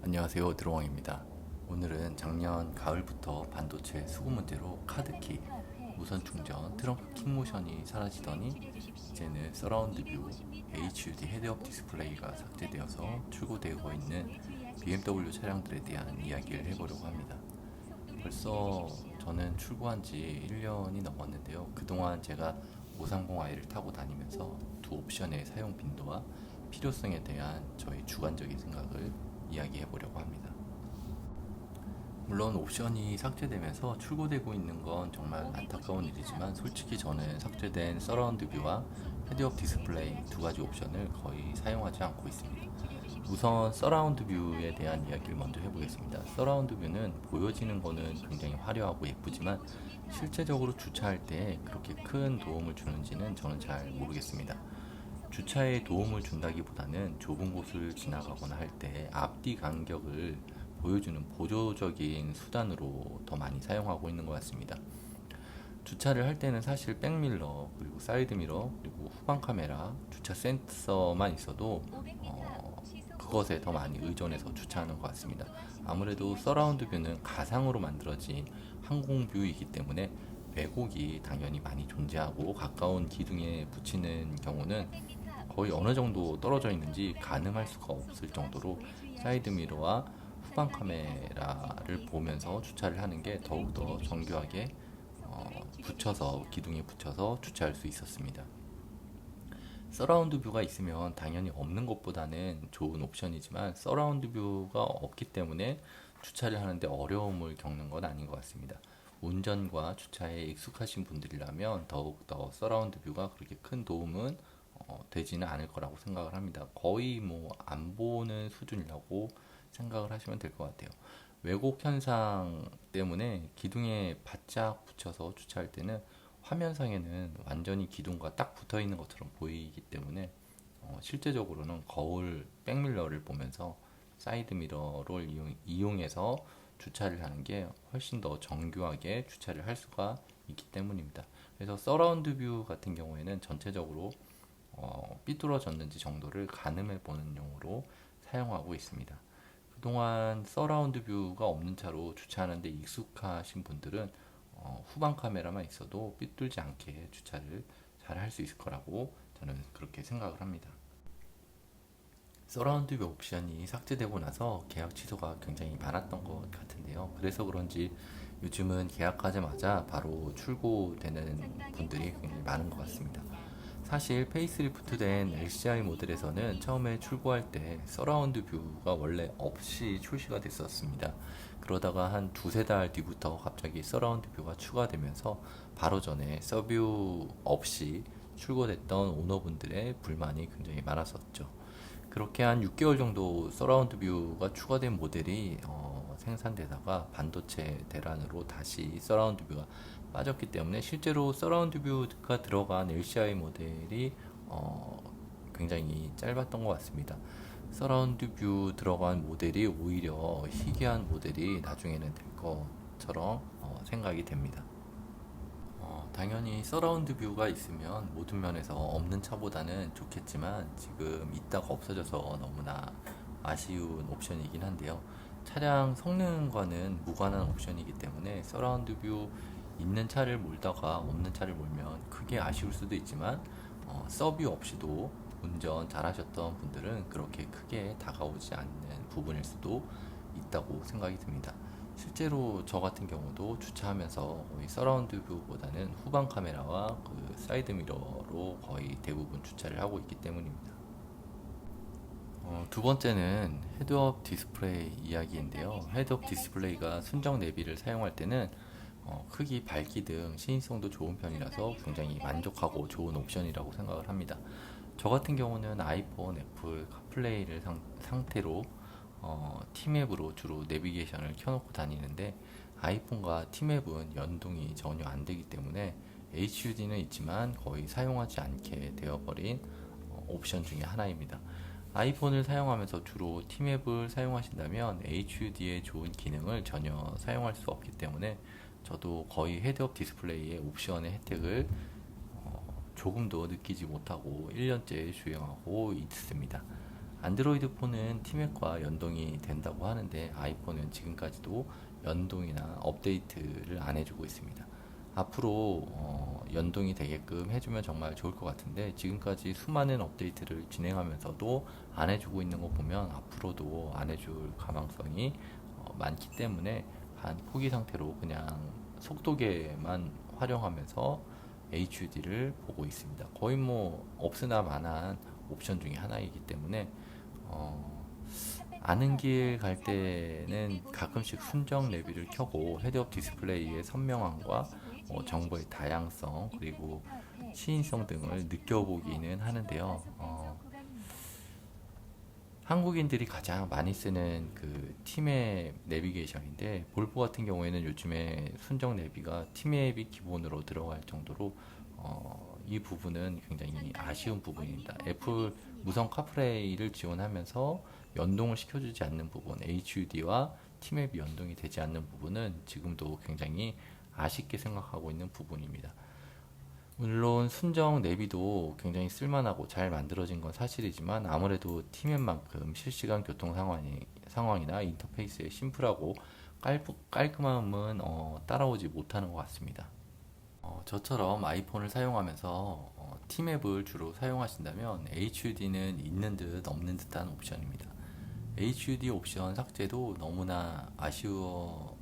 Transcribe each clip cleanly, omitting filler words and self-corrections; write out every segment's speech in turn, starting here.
안녕하세요, 드롱왕입니다. 오늘은 작년 가을부터 반도체 수급 문제로 카드키, 무선 충전, 트렁크 킥모션이 사라지더니 이제는 서라운드 뷰, HUD 헤드업 디스플레이가 삭제되어서 출고되고 있는 BMW 차량들에 대한 이야기를 해보려고 합니다. 벌써 저는 출고한 지 1년이 넘었는데요. 그동안 제가 530i를 타고 다니면서 두 옵션의 사용 빈도와 필요성에 대한 저의 주관적인 생각을 이야기해 보려고 합니다. 물론 옵션이 삭제되면서 출고되고 있는 건 정말 안타까운 일이지만 솔직히 저는 삭제된 서라운드 뷰와 헤드업 디스플레이 두 가지 옵션을 거의 사용하지 않고 있습니다. 우선 서라운드 뷰에 대한 이야기를 먼저 해보겠습니다. 서라운드 뷰는 보여지는 거는 굉장히 화려하고 예쁘지만 실제적으로 주차할 때 그렇게 큰 도움을 주는지는 저는 잘 모르겠습니다. 주차에 도움을 준다기보다는 좁은 곳을 지나가거나 할 때 앞뒤 간격을 보여주는 보조적인 수단으로 더 많이 사용하고 있는 것 같습니다. 주차를 할 때는 사실 백밀러, 그리고 사이드미러, 그리고 후방 카메라, 주차 센서만 있어도 그것에 더 많이 의존해서 주차하는 것 같습니다. 아무래도 서라운드 뷰는 가상으로 만들어진 항공 뷰이기 때문에 왜곡이 당연히 많이 존재하고 가까운 기둥에 붙이는 경우는 거의 어느 정도 떨어져 있는지 가늠할 수가 없을 정도로 사이드미러와 후방 카메라를 보면서 주차를 하는 게 더욱더 정교하게 붙여서 기둥에 붙여서 주차할 수 있었습니다. 서라운드 뷰가 있으면 당연히 없는 것보다는 좋은 옵션이지만 서라운드 뷰가 없기 때문에 주차를 하는데 어려움을 겪는 건 아닌 것 같습니다. 운전과 주차에 익숙하신 분들이라면 더욱더 서라운드 뷰가 그렇게 큰 도움은 되지는 않을 거라고 생각을 합니다. 거의 뭐 안 보는 수준이라고 생각을 하시면 될 것 같아요. 왜곡 현상 때문에 기둥에 바짝 붙여서 주차할 때는 화면상에는 완전히 기둥과 딱 붙어 있는 것처럼 보이기 때문에 실제적으로는 거울 백밀러를 보면서 사이드 미러를 이용해서 주차를 하는 게 훨씬 더 정교하게 주차를 할 수가 있기 때문입니다. 그래서 서라운드 뷰 같은 경우에는 전체적으로 삐뚤어졌는지 정도를 가늠해 보는 용으로 사용하고 있습니다. 그동안 서라운드 뷰가 없는 차로 주차하는데 익숙하신 분들은 후방 카메라만 있어도 삐뚤지 않게 주차를 잘 할 수 있을 거라고 저는 그렇게 생각을 합니다. 서라운드 뷰 옵션이 삭제되고 나서 계약 취소가 굉장히 많았던 것 같은데요. 그래서 그런지 요즘은 계약하자마자 바로 출고되는 분들이 굉장히 많은 것 같습니다. 사실 페이스리프트된 LCI 모델에서는 처음에 출고할 때 서라운드 뷰가 원래 없이 출시가 됐었습니다. 그러다가 한 두세 달 뒤부터 갑자기 서라운드 뷰가 추가되면서 바로 전에 서뷰 없이 출고됐던 오너분들의 불만이 굉장히 많았었죠. 그렇게 한 6개월 정도 서라운드 뷰가 추가된 모델이 생산되다가 반도체 대란으로 다시 서라운드 뷰가 빠졌기 때문에 실제로 서라운드 뷰가 들어간 LCI 모델이 굉장히 짧았던 것 같습니다. 서라운드 뷰 들어간 모델이 오히려 희귀한 모델이 나중에는 될 것처럼 생각이 됩니다. 당연히 서라운드 뷰가 있으면 모든 면에서 없는 차보다는 좋겠지만 지금 있다가 없어져서 너무나 아쉬운 옵션이긴 한데요. 차량 성능과는 무관한 옵션이기 때문에 서라운드 뷰 있는 차를 몰다가 없는 차를 몰면 크게 아쉬울 수도 있지만 서뷰 없이도 운전 잘하셨던 분들은 그렇게 크게 다가오지 않는 부분일 수도 있다고 생각이 듭니다. 실제로 저 같은 경우도 주차하면서 거의 서라운드 뷰보다는 후방 카메라와 그 사이드 미러로 거의 대부분 주차를 하고 있기 때문입니다. 두 번째는 헤드업 디스플레이 이야기인데요. 헤드업 디스플레이가 순정 내비를 사용할 때는 크기, 밝기 등 시인성도 좋은 편이라서 굉장히 만족하고 좋은 옵션이라고 생각을 합니다. 저 같은 경우는 아이폰, 애플, 카플레이를 상태로 티맵으로 주로 내비게이션을 켜놓고 다니는데 아이폰과 티맵은 연동이 전혀 안 되기 때문에 HUD는 있지만 거의 사용하지 않게 되어버린 옵션 중에 하나입니다. 아이폰을 사용하면서 주로 티맵을 사용하신다면 HUD의 좋은 기능을 전혀 사용할 수 없기 때문에 저도 거의 헤드업 디스플레이의 옵션의 혜택을 조금도 느끼지 못하고 1년째 주행하고 있습니다. 안드로이드 폰은 티맥과 연동이 된다고 하는데 아이폰은 지금까지도 연동이나 업데이트를 안 해주고 있습니다. 앞으로 연동이 되게끔 해주면 정말 좋을 것 같은데 지금까지 수많은 업데이트를 진행하면서도 안 해주고 있는 거 보면 앞으로도 안 해줄 가망성이 많기 때문에 반 포기 상태로 그냥 속도계만 활용하면서 HUD를 보고 있습니다. 거의 뭐 없으나 마나한 옵션 중에 하나이기 때문에 어, 아는 길 갈 때는 가끔씩 순정 내비를 켜고 헤드업 디스플레이의 선명함과 정보의 다양성 그리고 시인성 등을 느껴보기는 하는데요. 한국인들이 가장 많이 쓰는 그 티맵 내비게이션인데 볼보 같은 경우에는 요즘에 순정 내비가 티맵이 기본으로 들어갈 정도로 이 부분은 굉장히 아쉬운 부분입니다. 애플 무선 카플레이를 지원하면서 연동을 시켜주지 않는 부분, HUD와 티맵이 연동이 되지 않는 부분은 지금도 굉장히 아쉽게 생각하고 있는 부분입니다. 물론 순정 내비도 굉장히 쓸만하고 잘 만들어진 건 사실이지만 아무래도 티맵만큼 실시간 교통 상황이나 인터페이스의 심플하고 깔끔함은 따라오지 못하는 것 같습니다. 저처럼 아이폰을 사용하면서 티맵을 주로 사용하신다면 HUD는 있는 듯 없는 듯한 옵션입니다. HUD 옵션 삭제도 너무나 아쉬운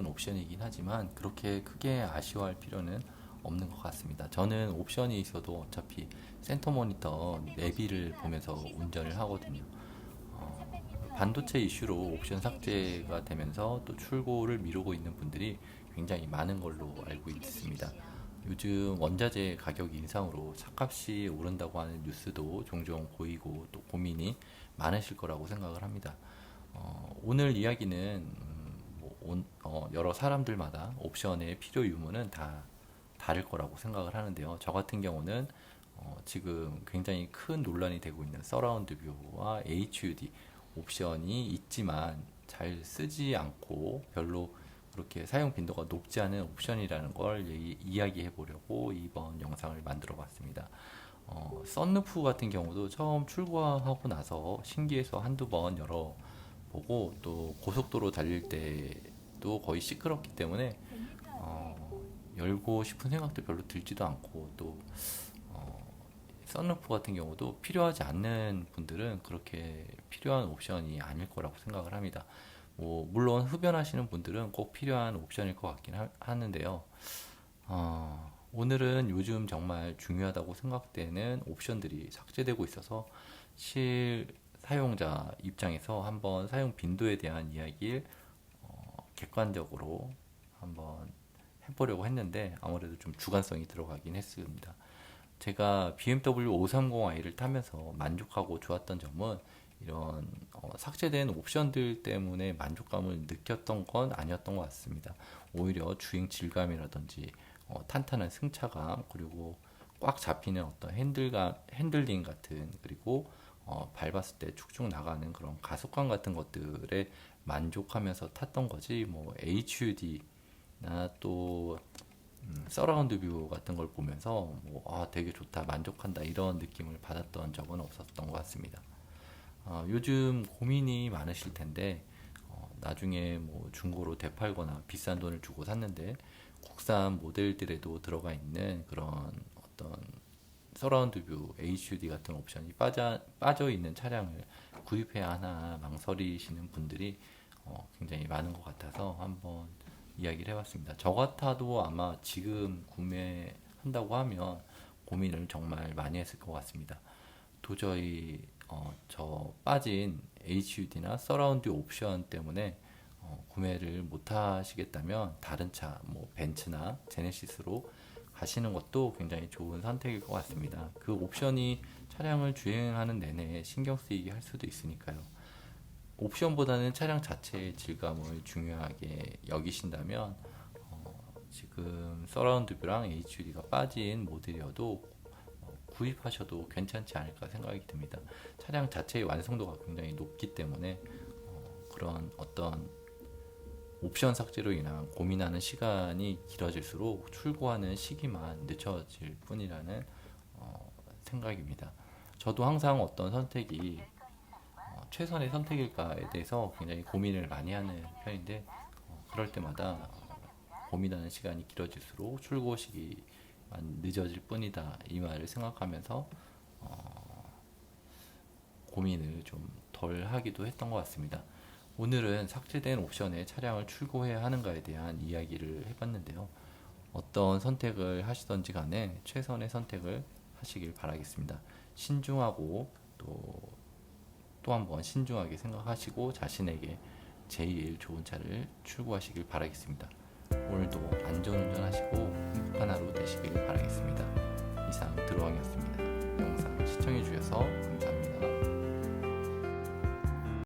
옵션이긴 하지만 그렇게 크게 아쉬워할 필요는 없는 것 같습니다. 저는 옵션이 있어도 어차피 센터 모니터 내비를 보면서 운전을 하거든요. 반도체 이슈로 옵션 삭제가 되면서 또 출고를 미루고 있는 분들이 굉장히 많은 걸로 알고 있습니다. 요즘 원자재 가격 인상으로 차값이 오른다고 하는 뉴스도 종종 보이고 또 고민이 많으실 거라고 생각을 합니다. 오늘 이야기는 여러 사람들마다 옵션의 필요 유무는 다 다를 거라고 생각을 하는데요. 저 같은 경우는 지금 굉장히 큰 논란이 되고 있는 서라운드 뷰와 HUD 옵션이 있지만 잘 쓰지 않고 별로 그렇게 사용 빈도가 높지 않은 옵션이라는 걸 이야기해 보려고 이번 영상을 만들어 봤습니다. 썬루프 같은 경우도 처음 출고하고 나서 신기해서 한두 번 열어보고 또 고속도로 달릴 때도 거의 시끄럽기 때문에 열고 싶은 생각도 별로 들지도 않고 또 썬루프 같은 경우도 필요하지 않는 분들은 그렇게 필요한 옵션이 아닐 거라고 생각을 합니다. 물론 흡연하시는 분들은 꼭 필요한 옵션일 것 같긴 하는데요. 오늘은 요즘 정말 중요하다고 생각되는 옵션들이 삭제되고 있어서 실 사용자 입장에서 한번 사용 빈도에 대한 이야기를 객관적으로 한번 해보려고 했는데 아무래도 좀 주관성이 들어가긴 했습니다. 제가 BMW 530i를 타면서 만족하고 좋았던 점은 이런 삭제된 옵션들 때문에 만족감을 느꼈던 건 아니었던 것 같습니다. 오히려 주행 질감이라든지 탄탄한 승차감 그리고 꽉 잡히는 어떤 핸들링 같은 그리고 밟았을 때 축축 나가는 그런 가속감 같은 것들에 만족하면서 탔던 거지 HUD나 또 서라운드 뷰 같은 걸 보면서 되게 좋다 만족한다 이런 느낌을 받았던 적은 없었던 것 같습니다. 요즘 고민이 많으실 텐데 나중에 중고로 되팔거나 비싼 돈을 주고 샀는데 국산 모델들에도 들어가 있는 그런 어떤 서라운드 뷰 HUD 같은 옵션이 빠져 있는 차량을 구입해야 하나 망설이시는 분들이 굉장히 많은 것 같아서 한번 이야기를 해봤습니다. 저 같아도 아마 지금 구매한다고 하면 고민을 정말 많이 했을 것 같습니다. 도저히 저 빠진 HUD나 서라운드 옵션 때문에 구매를 못 하시겠다면 다른 차, 벤츠나 제네시스로 가시는 것도 굉장히 좋은 선택일 것 같습니다. 그 옵션이 차량을 주행하는 내내 신경 쓰이게 할 수도 있으니까요. 옵션보다는 차량 자체의 질감을 중요하게 여기신다면 지금 서라운드 뷰랑 HUD가 빠진 모델이어도 구입하셔도 괜찮지 않을까 생각이 듭니다. 차량 자체의 완성도가 굉장히 높기 때문에 그런 어떤 옵션 삭제로 인한 고민하는 시간이 길어질수록 출고하는 시기만 늦춰질 뿐이라는 생각입니다. 저도 항상 어떤 선택이 최선의 선택일까에 대해서 굉장히 고민을 많이 하는 편인데 그럴 때마다 고민하는 시간이 길어질수록 출고식이 늦어질 뿐이다 이 말을 생각하면서 고민을 좀 덜 하기도 했던 것 같습니다. 오늘은 삭제된 옵션에 차량을 출고해야 하는가에 대한 이야기를 해봤는데요. 어떤 선택을 하시던지 간에 최선의 선택을 하시길 바라겠습니다. 신중하고 또 한 번 신중하게 생각하시고 자신에게 제일 좋은 차를 출고하시길 바라겠습니다. 오늘도 안전운전 하시고 행복한 하루 되시길 바라겠습니다. 이상 드로왕이었습니다. 영상 시청해 주셔서 감사합니다.